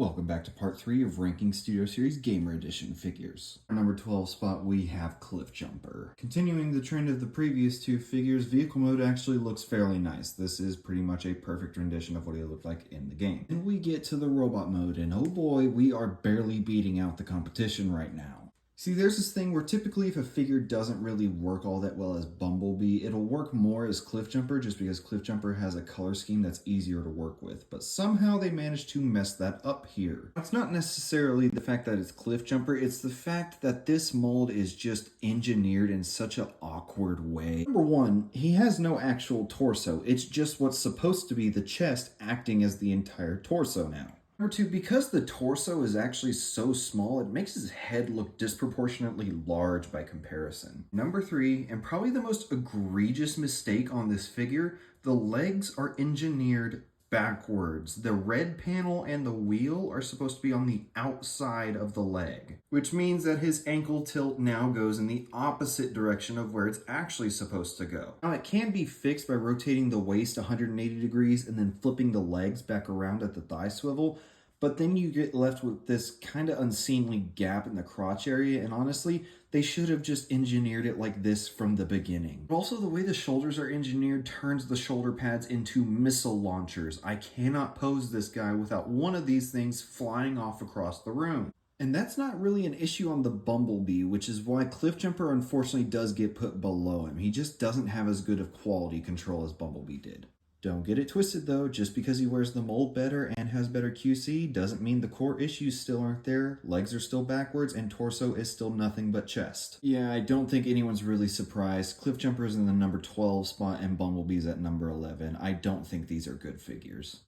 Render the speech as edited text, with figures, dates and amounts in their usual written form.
Welcome back to part 3 of Ranking Studio Series Gamer Edition figures. Our number 12 spot we have Cliffjumper. Continuing the trend of the previous two figures, vehicle mode actually looks fairly nice. This is pretty much a perfect rendition of what he looked like in the game. And we get to the robot mode, and oh boy, we are barely beating out the competition right now. See, there's this thing where typically if a figure doesn't really work all that well as Bumblebee, it'll work more as Cliffjumper just because Cliffjumper has a color scheme that's easier to work with. But somehow they managed to mess that up here. It's not necessarily the fact that it's Cliffjumper, it's the fact that this mold is just engineered in such an awkward way. Number one, he has no actual torso. It's just what's supposed to be the chest acting as the entire torso now. Number two, because the torso is actually so small, it makes his head look disproportionately large by comparison. Number three, and probably the most egregious mistake on this figure, the legs are engineered backwards. The red panel and the wheel are supposed to be on the outside of the leg, which means that his ankle tilt now goes in the opposite direction of where it's actually supposed to go. Now, it can be fixed by rotating the waist 180 degrees and then flipping the legs back around at the thigh swivel, but then you get left with this kind of unseemly gap in the crotch area, and honestly, they should have just engineered it like this from the beginning. But also, the way the shoulders are engineered turns the shoulder pads into missile launchers. I cannot pose this guy without one of these things flying off across the room. And that's not really an issue on the Bumblebee, which is why Cliffjumper unfortunately does get put below him. He just doesn't have as good of quality control as Bumblebee did. Don't get it twisted though, just because he wears the mold better and has better QC doesn't mean the core issues still aren't there. Legs are still backwards and torso is still nothing but chest. Yeah, I don't think anyone's really surprised. Cliffjumper is in the number 12 spot and Bumblebee's at number 11. I don't think these are good figures.